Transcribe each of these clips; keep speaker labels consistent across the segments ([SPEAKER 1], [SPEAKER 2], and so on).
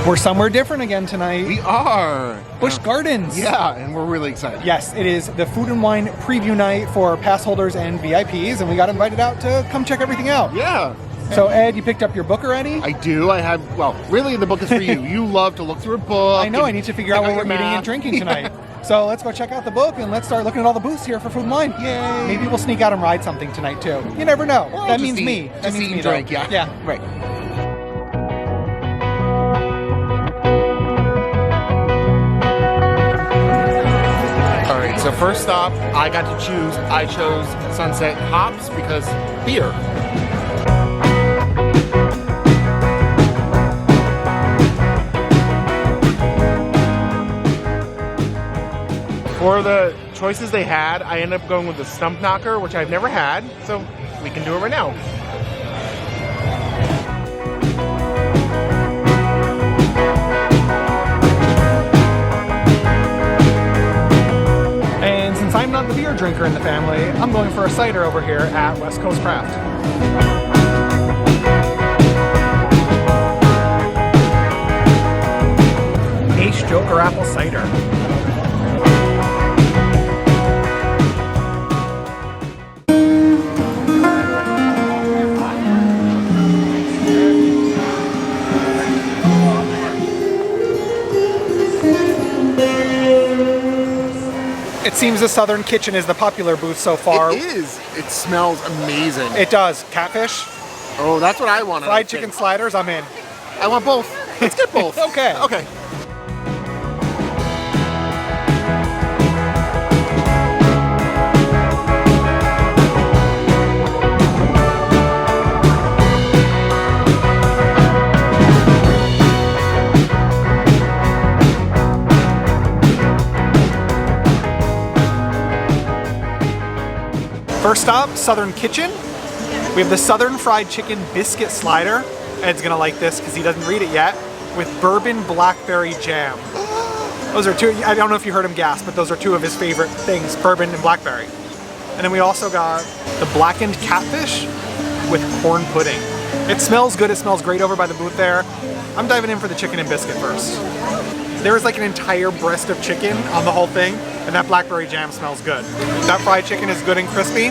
[SPEAKER 1] We're somewhere different again tonight.
[SPEAKER 2] We are.
[SPEAKER 1] Busch Gardens.
[SPEAKER 2] Yeah, and we're really excited.
[SPEAKER 1] Yes, it is the food and wine preview night for pass holders and VIPs, and we got invited out to come check everything out.
[SPEAKER 2] Yeah.
[SPEAKER 1] So Ed, you picked up your book already?
[SPEAKER 2] I do. I have, well, really the book is for you. You love to look through a book.
[SPEAKER 1] I know, I need to figure out what we're eating and drinking tonight. So let's go check out the book and let's start looking at all the booths here for food and wine.
[SPEAKER 2] Yay.
[SPEAKER 1] Maybe we'll sneak out and ride something tonight too. You never know.
[SPEAKER 2] Or
[SPEAKER 1] That means me. That
[SPEAKER 2] Just
[SPEAKER 1] means
[SPEAKER 2] eat
[SPEAKER 1] me,
[SPEAKER 2] and drink,
[SPEAKER 1] though.
[SPEAKER 2] yeah.
[SPEAKER 1] Yeah.
[SPEAKER 2] Right. All right, so first stop, I got to choose. I chose Sunset Hops because beer. For the choices they had, I ended up going with the Stump Knocker, which I've never had, so we can do it right now.
[SPEAKER 1] And since I'm not the beer drinker in the family, I'm going for a cider over here at West Coast Craft. Ace Joker Apple Cider. It seems the Southern Kitchen is the popular booth so far.
[SPEAKER 2] It is. It smells amazing.
[SPEAKER 1] It does. Catfish,
[SPEAKER 2] Oh, that's what I wanted.
[SPEAKER 1] fried chicken sliders, I'm in.
[SPEAKER 2] I want both. Let's get both.
[SPEAKER 1] Okay.
[SPEAKER 2] Okay.
[SPEAKER 1] First stop, Southern Kitchen. We have the Southern Fried Chicken Biscuit Slider. Ed's gonna like this because he doesn't read it yet, with bourbon blackberry jam. Those are two, I don't know if you heard him gasp, but those are two of his favorite things, bourbon and blackberry. And then we also got the blackened catfish with corn pudding. It smells good, it smells great over by the booth there. I'm diving in for the chicken and biscuit first. There is like an entire breast of chicken on the whole thing, and that blackberry jam smells good. That fried chicken is good and crispy,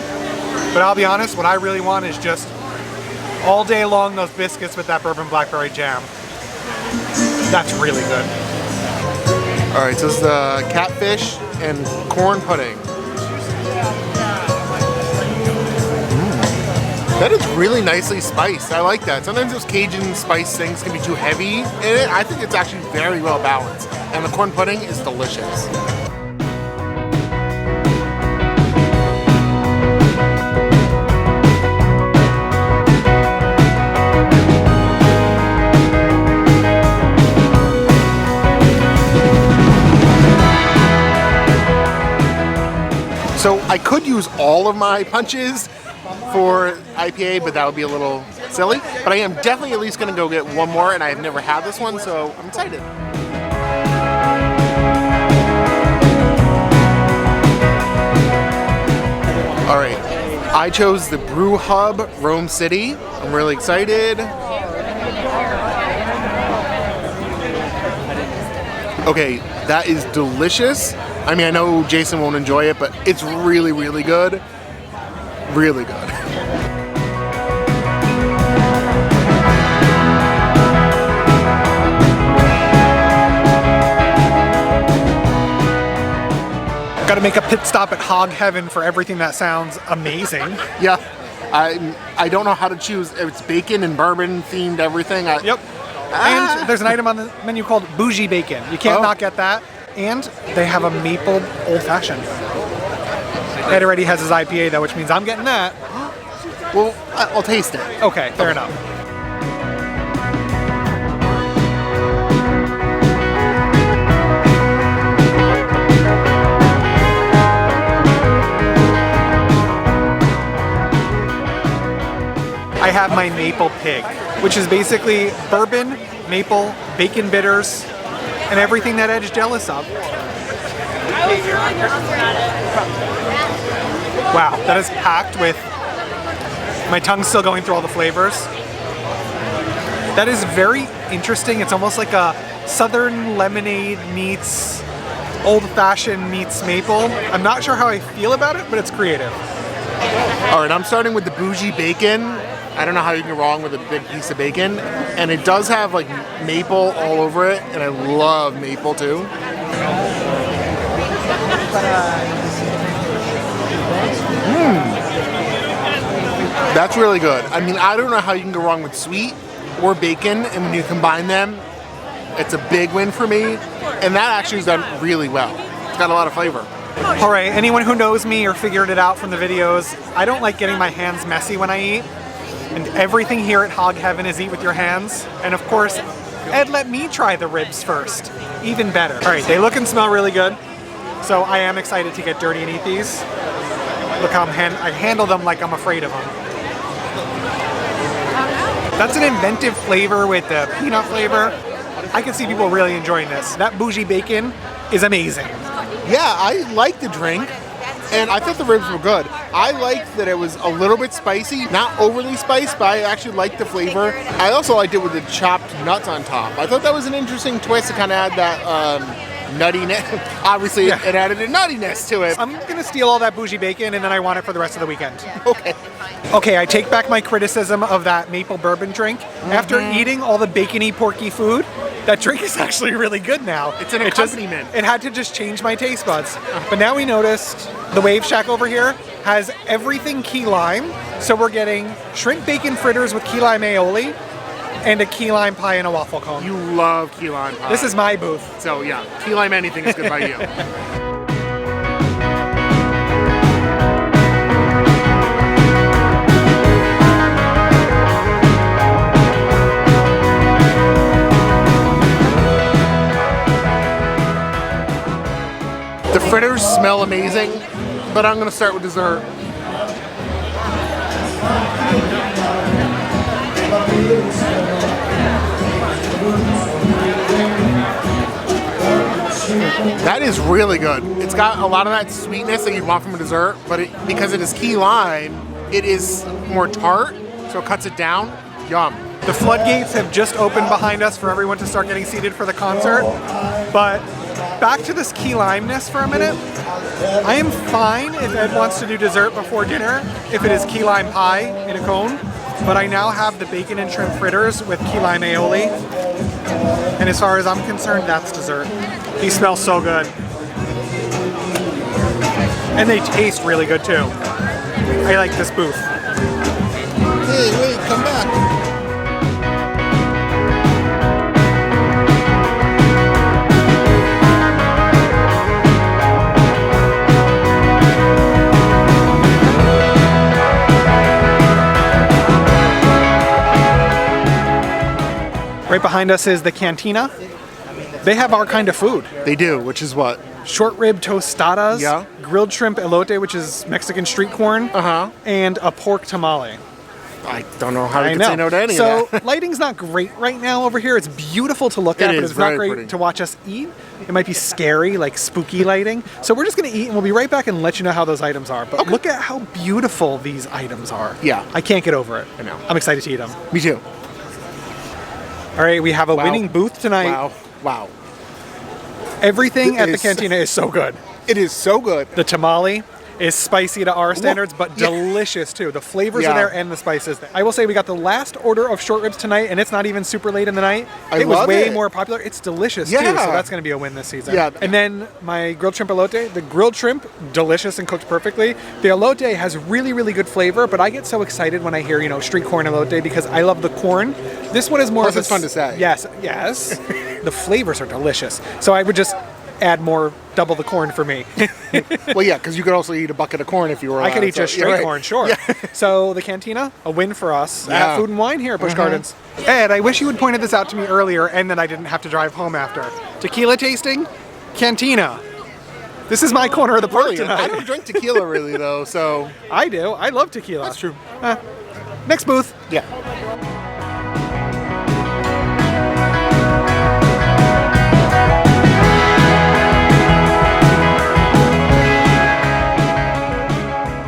[SPEAKER 1] but I'll be honest, what I really want is just all day long those biscuits with that bourbon blackberry jam. That's really good.
[SPEAKER 2] All right, so this is the catfish and corn pudding. That is really nicely spiced. I like that. Sometimes those Cajun spice things can be too heavy in it. I think it's actually very well balanced. And the corn pudding is delicious. So I could use all of my punches for IPA, but that would be a little silly. But I am definitely at least going to go get one more, and I've never had this one, so I'm excited. All right, I chose the Brew Hub Rome City. I'm really excited. Okay, that is delicious. I mean, I know Jason won't enjoy it, but it's really, really good. Really good.
[SPEAKER 1] Got to make a pit stop at Hog Heaven for everything that sounds amazing.
[SPEAKER 2] Yeah, I don't know how to choose. It's bacon and bourbon themed everything.
[SPEAKER 1] Yep. And there's an item on the menu called bougie bacon. You can't not get that. And they have a maple old fashioned. Ed already has his IPA though, which means I'm getting that.
[SPEAKER 2] Well, I'll taste it.
[SPEAKER 1] Okay, fair enough. I have my maple pig, which is basically bourbon, maple, bacon bitters, and everything that Ed's jealous of. Wow, that is packed with, my tongue's still going through all the flavors. That is very interesting. It's almost like a southern lemonade meets old-fashioned meets maple. I'm not sure how I feel about it, but it's creative.
[SPEAKER 2] All right, I'm starting with the bougie bacon. I don't know how you can go wrong with a big piece of bacon. And it does have like maple all over it, and I love maple too. That's really good. I mean, I don't know how you can go wrong with sweet or bacon, and when you combine them, it's a big win for me. And that actually is done really well. It's got a lot of flavor.
[SPEAKER 1] All right, anyone who knows me or figured it out from the videos, I don't like getting my hands messy when I eat. And everything here at Hog Heaven is eat with your hands. And of course, Ed let me try the ribs first. Even better. All right, they look and smell really good. So I am excited to get dirty and eat these. Look how I handle them like I'm afraid of them. That's an inventive flavor with the peanut flavor. I can see people really enjoying this. That bougie bacon is amazing.
[SPEAKER 2] Yeah, I like the drink, and I thought the ribs were good. I liked that it was a little bit spicy, not overly spiced, but I actually liked the flavor. I also liked it with the chopped nuts on top. I thought that was an interesting twist to kind of add that nuttiness. Obviously,
[SPEAKER 1] Yeah.
[SPEAKER 2] it added a nuttiness to it.
[SPEAKER 1] I'm gonna steal all that bougie bacon and then I want it for the rest of the weekend.
[SPEAKER 2] Okay.
[SPEAKER 1] Okay, I take back my criticism of that maple bourbon drink. After eating all the bacony, porky food, that drink is actually really good now.
[SPEAKER 2] It's an accompaniment.
[SPEAKER 1] It had to just change my taste buds. But now we noticed the Wave Shack over here has everything key lime. So we're getting shrimp bacon fritters with key lime aioli and a key lime pie and a waffle cone.
[SPEAKER 2] You love key lime pie.
[SPEAKER 1] This is my booth.
[SPEAKER 2] So yeah, key lime anything is good by you. The fritters smell amazing, but I'm gonna start with dessert. That is really good. It's got a lot of that sweetness that you'd want from a dessert, but because it is key lime, it is more tart, so it cuts it down. Yum.
[SPEAKER 1] The floodgates have just opened behind us for everyone to start getting seated for the concert. But back to this key limeness for a minute. I am fine if Ed wants to do dessert before dinner, if it is key lime pie in a cone. But I now have the bacon and shrimp fritters with key lime aioli. And as far as I'm concerned, that's dessert. These smell so good. And they taste really good too. I like this booth.
[SPEAKER 2] Hey, wait, come back.
[SPEAKER 1] Right behind us is the Cantina. They have our kind of food.
[SPEAKER 2] They do, which is what?
[SPEAKER 1] Short rib tostadas,
[SPEAKER 2] Yeah.
[SPEAKER 1] grilled shrimp elote, which is Mexican street corn, and a pork tamale.
[SPEAKER 2] I don't know how
[SPEAKER 1] I
[SPEAKER 2] you can
[SPEAKER 1] know.
[SPEAKER 2] say no to any
[SPEAKER 1] So
[SPEAKER 2] of that.
[SPEAKER 1] lighting's not great right now over here. It's beautiful to look at,
[SPEAKER 2] It
[SPEAKER 1] but
[SPEAKER 2] is
[SPEAKER 1] it's not
[SPEAKER 2] very
[SPEAKER 1] great
[SPEAKER 2] pretty.
[SPEAKER 1] to watch us eat. It might be scary, like spooky lighting. So we're just gonna eat and we'll be right back and let you know how those items are. But look at how beautiful these items are.
[SPEAKER 2] Yeah.
[SPEAKER 1] I can't get over it.
[SPEAKER 2] I know.
[SPEAKER 1] I'm excited to eat them.
[SPEAKER 2] Me too.
[SPEAKER 1] All right, we have a
[SPEAKER 2] Wow.
[SPEAKER 1] winning booth tonight.
[SPEAKER 2] Wow. Wow.
[SPEAKER 1] Everything
[SPEAKER 2] It
[SPEAKER 1] at the
[SPEAKER 2] is-
[SPEAKER 1] Cantina is so good.
[SPEAKER 2] It is so good.
[SPEAKER 1] The tamale is spicy to our standards, but
[SPEAKER 2] Yeah.
[SPEAKER 1] delicious too. The flavors are
[SPEAKER 2] Yeah.
[SPEAKER 1] there and the spices. I will say we got the last order of short ribs tonight, and it's not even super late in the night.
[SPEAKER 2] I
[SPEAKER 1] It was
[SPEAKER 2] love
[SPEAKER 1] way
[SPEAKER 2] it.
[SPEAKER 1] more popular. It's delicious too,
[SPEAKER 2] Yeah.
[SPEAKER 1] so that's going to be a win this season.
[SPEAKER 2] Yeah.
[SPEAKER 1] And then my grilled shrimp elote. The grilled shrimp, delicious and cooked perfectly. The elote has really, really good flavor, but I get so excited when I hear, street corn elote because I love the corn. This one is more
[SPEAKER 2] Plus
[SPEAKER 1] of a
[SPEAKER 2] it's fun to say.
[SPEAKER 1] Yes, yes. The flavors are delicious. So I would just add more, double the corn for me.
[SPEAKER 2] Well, yeah, because you could also eat a bucket of corn if you were.
[SPEAKER 1] I could
[SPEAKER 2] allowed,
[SPEAKER 1] eat
[SPEAKER 2] so-
[SPEAKER 1] just
[SPEAKER 2] yeah,
[SPEAKER 1] straight
[SPEAKER 2] right.
[SPEAKER 1] corn, sure.
[SPEAKER 2] Yeah.
[SPEAKER 1] So the Cantina, a win for us
[SPEAKER 2] Yeah.
[SPEAKER 1] at Food and Wine here at Busch Gardens. Ed, I wish you had pointed this out to me earlier and then I didn't have to drive home after. Tequila tasting, Cantina. This is my corner of the park
[SPEAKER 2] Brilliant.
[SPEAKER 1] tonight.
[SPEAKER 2] I don't drink tequila really though, so
[SPEAKER 1] I do. I love tequila.
[SPEAKER 2] that's true.
[SPEAKER 1] Next booth.
[SPEAKER 2] Yeah.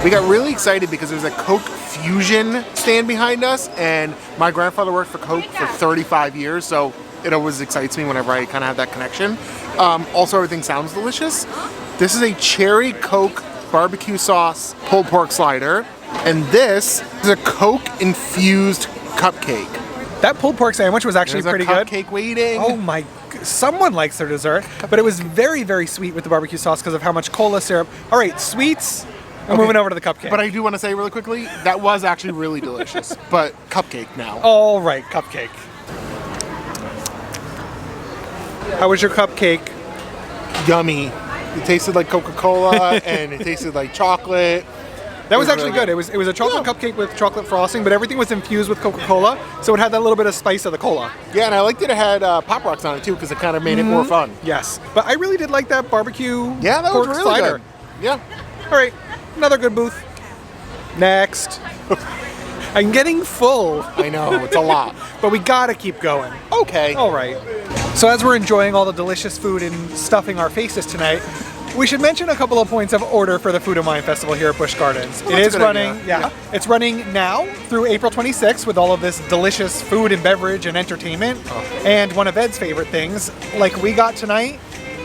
[SPEAKER 2] We got really excited because there's a Coke Fusion stand behind us, and my grandfather worked for Coke for 35 years, so it always excites me whenever I kind of have that connection. Also, everything sounds delicious. This is a cherry Coke barbecue sauce pulled pork slider, and this is a Coke infused cupcake.
[SPEAKER 1] That pulled pork sandwich was actually pretty good.
[SPEAKER 2] Cupcake waiting.
[SPEAKER 1] Oh my, someone likes their dessert, but it was very, very sweet with the barbecue sauce because of how much cola syrup. All right, sweets. I'm moving over to the cupcake.
[SPEAKER 2] But I do want to say really quickly, that was actually really delicious. But cupcake now.
[SPEAKER 1] All right, cupcake. How was your cupcake?
[SPEAKER 2] Yummy. It tasted like Coca-Cola and it tasted like chocolate.
[SPEAKER 1] That was actually good. It was a chocolate cupcake with chocolate frosting, but everything was infused with Coca-Cola, so it had that little bit of spice of the cola.
[SPEAKER 2] Yeah, and I liked that it had Pop Rocks on it too, because it kind of made it more fun.
[SPEAKER 1] Yes, but I really did like that barbecue
[SPEAKER 2] that
[SPEAKER 1] pork
[SPEAKER 2] was really
[SPEAKER 1] slider.
[SPEAKER 2] good. Yeah.
[SPEAKER 1] All right, another good booth. Next. I'm getting full.
[SPEAKER 2] I know, it's a lot.
[SPEAKER 1] But we gotta keep going.
[SPEAKER 2] Okay.
[SPEAKER 1] All right. So as we're enjoying all the delicious food and stuffing our faces tonight, we should mention a couple of points of order for the Food and Wine Festival here at Busch Gardens.
[SPEAKER 2] Well,
[SPEAKER 1] it is running,
[SPEAKER 2] idea.
[SPEAKER 1] It's running now through April 26th with all of this delicious food and beverage and entertainment. And one of Ed's favorite things, like we got tonight,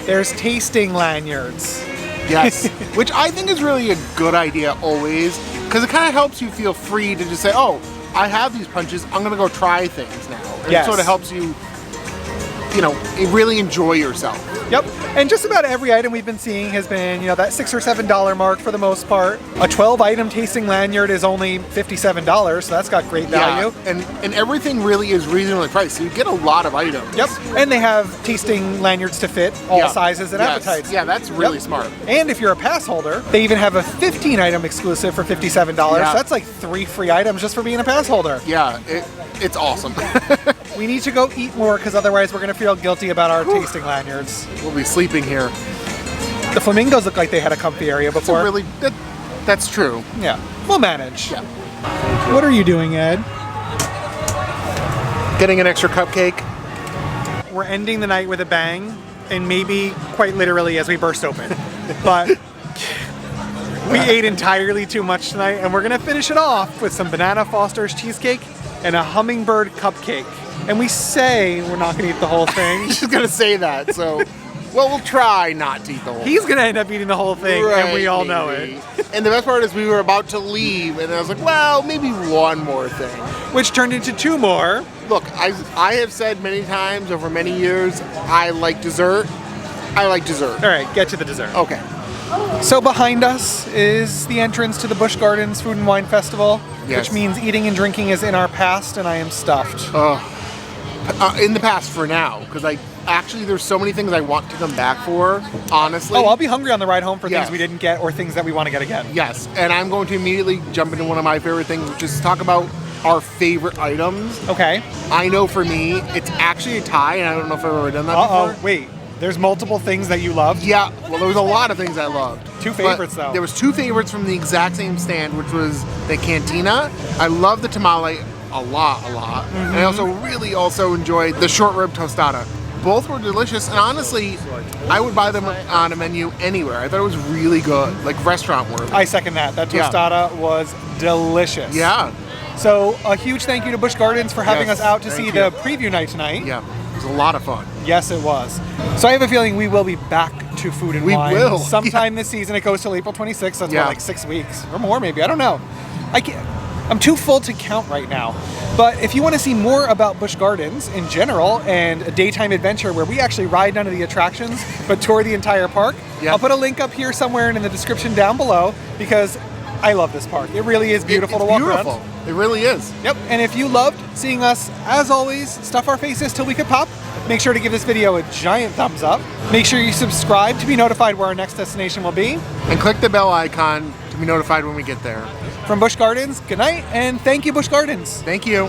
[SPEAKER 1] there's tasting lanyards.
[SPEAKER 2] Yes, which I think is really a good idea always, because it kind of helps you feel free to just say, oh, I have these punches, I'm going to go try things now. And it sort of helps you, really enjoy yourself.
[SPEAKER 1] Yep, and just about every item we've been seeing has been, that $6 or $7 mark for the most part. A 12-item tasting lanyard is only $57, so that's got great value.
[SPEAKER 2] Yeah, and everything really is reasonably priced, so you get a lot of items.
[SPEAKER 1] Yep, and they have tasting lanyards to fit all sizes and appetites.
[SPEAKER 2] Yeah, that's really smart.
[SPEAKER 1] And if you're a pass holder, they even have a 15-item exclusive for $57. So that's like 3 free items just for being a pass holder.
[SPEAKER 2] Yeah, it's awesome.
[SPEAKER 1] We need to go eat more because otherwise we're going to feel guilty about our tasting lanyards.
[SPEAKER 2] We'll be sleeping here.
[SPEAKER 1] The flamingos look like they had a comfy area before.
[SPEAKER 2] That's true.
[SPEAKER 1] Yeah, we'll manage.
[SPEAKER 2] Yeah.
[SPEAKER 1] What are you doing, Ed?
[SPEAKER 2] Getting an extra cupcake.
[SPEAKER 1] We're ending the night with a bang, and maybe quite literally as we burst open. But we ate entirely too much tonight, and we're going to finish it off with some Banana Foster's cheesecake and a hummingbird cupcake. And we say we're not going to eat the whole thing.
[SPEAKER 2] She's going to say that, so... Well, we'll try not to eat the whole thing.
[SPEAKER 1] He's going to end up eating the whole thing, and we all know it.
[SPEAKER 2] And the best part is we were about to leave, and I was like, well, maybe one more thing.
[SPEAKER 1] Which turned into 2 more.
[SPEAKER 2] Look, I have said many times over many years, I like dessert. I like dessert.
[SPEAKER 1] All right, get to the dessert.
[SPEAKER 2] Okay.
[SPEAKER 1] So behind us is the entrance to the Busch Gardens Food and Wine Festival, which means eating and drinking is in our past, and I am stuffed.
[SPEAKER 2] In the past for now, because actually there's so many things I want to come back for, honestly.
[SPEAKER 1] Oh, I'll be hungry on the ride home for things we didn't get or things that we want to get again.
[SPEAKER 2] Yes, and I'm going to immediately jump into one of my favorite things, which is talk about our favorite items.
[SPEAKER 1] Okay.
[SPEAKER 2] I know for me, it's actually a tie, and I don't know if I've ever done that before.
[SPEAKER 1] Wait. There's multiple things that you loved?
[SPEAKER 2] Yeah, well, there was a lot of things I loved.
[SPEAKER 1] 2 favorites, though.
[SPEAKER 2] There was 2 favorites from the exact same stand, which was the cantina. I love the tamale a lot. Mm-hmm. And I also enjoyed the short rib tostada. Both were delicious, and honestly, I would buy them on a menu anywhere. I thought it was really good, like restaurant worthy.
[SPEAKER 1] I second that. That tostada was delicious.
[SPEAKER 2] Yeah.
[SPEAKER 1] So a huge thank you to Busch Gardens for having us out to see the preview night tonight.
[SPEAKER 2] Yeah, it was a lot of fun.
[SPEAKER 1] Yes, it was. So I have a feeling we will be back to Food and Wine.
[SPEAKER 2] We will.
[SPEAKER 1] Sometime this season. It goes till April 26th. That's like 6 weeks or more maybe. I don't know. I'm too full to count right now. But if you want to see more about Busch Gardens in general and a daytime adventure where we actually ride none of the attractions but tour the entire park, I'll put a link up here somewhere and in the description down below because I love this park. It really is beautiful to walk around.
[SPEAKER 2] It really is.
[SPEAKER 1] Yep, and if you loved seeing us, as always, stuff our faces till we could pop, make sure to give this video a giant thumbs up. Make sure you subscribe to be notified where our next destination will be.
[SPEAKER 2] And click the bell icon to be notified when we get there.
[SPEAKER 1] From Busch Gardens, good night, and thank you, Busch Gardens.
[SPEAKER 2] Thank you.